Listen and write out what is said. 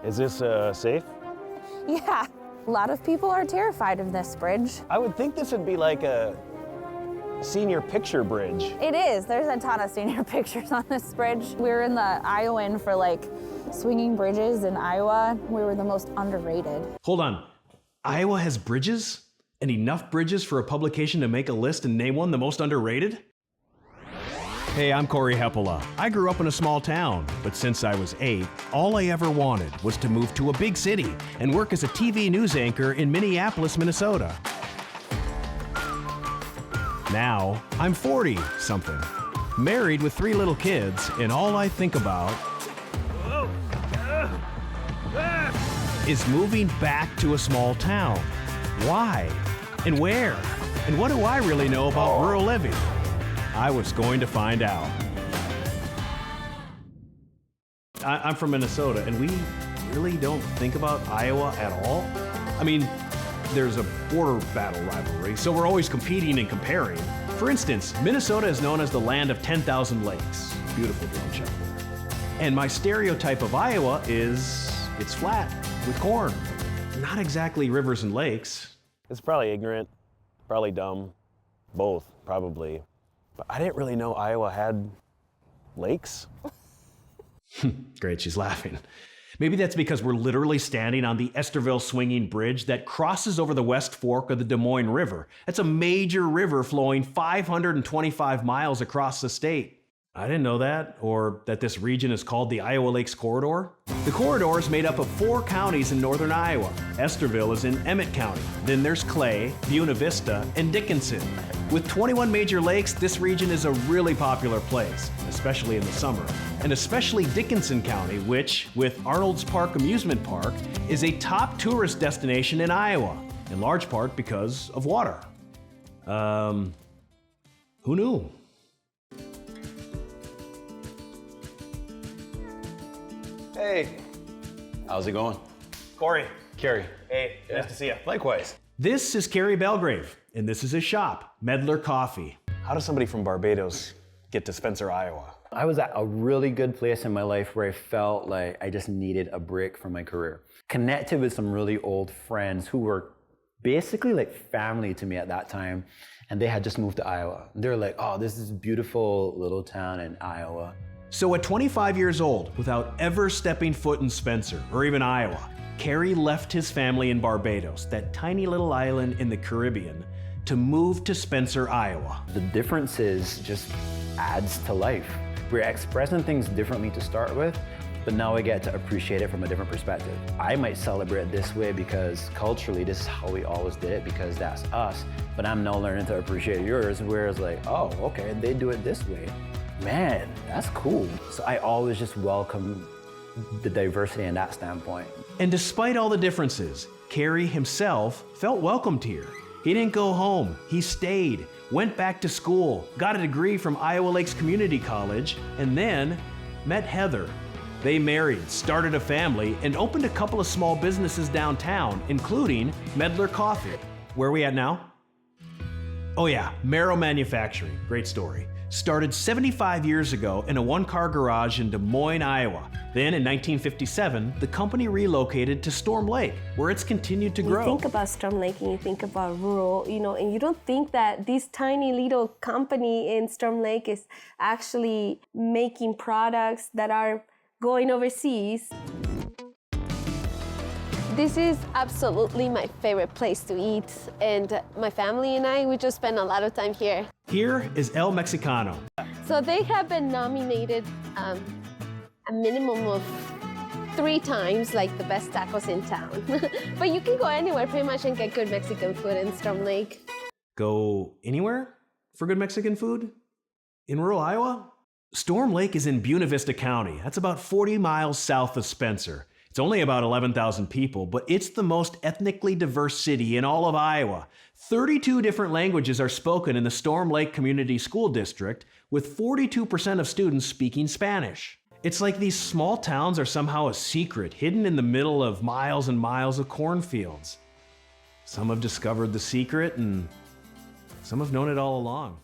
Is this safe? Yeah, a lot of people are terrified of this bridge. I would think this would be like a senior picture bridge. It is. There's a ton of senior pictures on this bridge. We were in the Iowan for like swinging bridges in Iowa. We were the most underrated. Hold on. Iowa has bridges? And enough bridges for a publication to make a list and name one the most underrated? Hey, I'm Cory Hepola. I grew up in a small town, but since I was 8, all I ever wanted was to move to a big city and work as a TV news anchor in Minneapolis, Minnesota. Now, I'm 40-something, married with 3 little kids, and all I think about is moving back to a small town. Why? And where? And what do I really know about rural living? I was going to find out. I'm from Minnesota, and we really don't think about Iowa at all. I mean, there's a border battle rivalry, so we're always competing and comparing. For instance, Minnesota is known as the land of 10,000 lakes. Beautiful drone shot. And my stereotype of Iowa is it's flat with corn. Not exactly rivers and lakes. It's probably ignorant, probably dumb, both, probably. But I didn't really know Iowa had lakes. Great, she's laughing. Maybe that's because we're literally standing on the Esterville Swinging Bridge that crosses over the West Fork of the Des Moines River. That's a major river flowing 525 miles across the state. I didn't know that, or that this region is called the Iowa Lakes Corridor. The corridor is made up of 4 counties in northern Iowa. Esterville is in Emmett County. Then there's Clay, Buena Vista, and Dickinson. With 21 major lakes, this region is a really popular place, especially in the summer. And especially Dickinson County, which, with Arnold's Park Amusement Park, is a top tourist destination in Iowa, in large part because of water. Who knew? Hey, how's it going? Cory. Carrie. Hey, nice to see you. Likewise. This is Cary Belgrave, and this is his shop, Medlar Coffee. How does somebody from Barbados get to Spencer, Iowa? I was at a really good place in my life where I felt like I just needed a break from my career. Connected with some really old friends who were basically like family to me at that time, and they had just moved to Iowa. They were like, oh, this is a beautiful little town in Iowa. So at 25 years old, without ever stepping foot in Spencer or even Iowa, Cary left his family in Barbados, that tiny little island in the Caribbean, to move to Spencer, Iowa. The differences just adds to life. We're expressing things differently to start with, but now I get to appreciate it from a different perspective. I might celebrate this way because culturally this is how we always did it because that's us, but I'm now learning to appreciate yours, whereas like, oh, okay, they do it this way. Man, that's cool. So I always just welcome the diversity in that standpoint. And despite all the differences, Cary himself felt welcomed here. He didn't go home, he stayed, went back to school, got a degree from Iowa Lakes Community College, and then met Heather. They married, started a family, and opened a couple of small businesses downtown, including Medlar Coffee. Where are we at now? Oh yeah, Marrow Manufacturing, great story. Started 75 years ago in a 1-car garage in Des Moines, Iowa. Then in 1957, the company relocated to Storm Lake, where it's continued to grow. You think about Storm Lake and you think about rural, and you don't think that this tiny little company in Storm Lake is actually making products that are going overseas. This is absolutely my favorite place to eat, and my family and I, we just spend a lot of time here. Here is El Mexicano. So they have been nominated a minimum of 3 times, like the best tacos in town. But you can go anywhere pretty much and get good Mexican food in Storm Lake. Go anywhere for good Mexican food? In rural Iowa? Storm Lake is in Buena Vista County. That's about 40 miles south of Spencer. It's only about 11,000 people, but it's the most ethnically diverse city in all of Iowa. 32 different languages are spoken in the Storm Lake Community School District, with 42% of students speaking Spanish. It's like these small towns are somehow a secret, hidden in the middle of miles and miles of cornfields. Some have discovered the secret, and some have known it all along.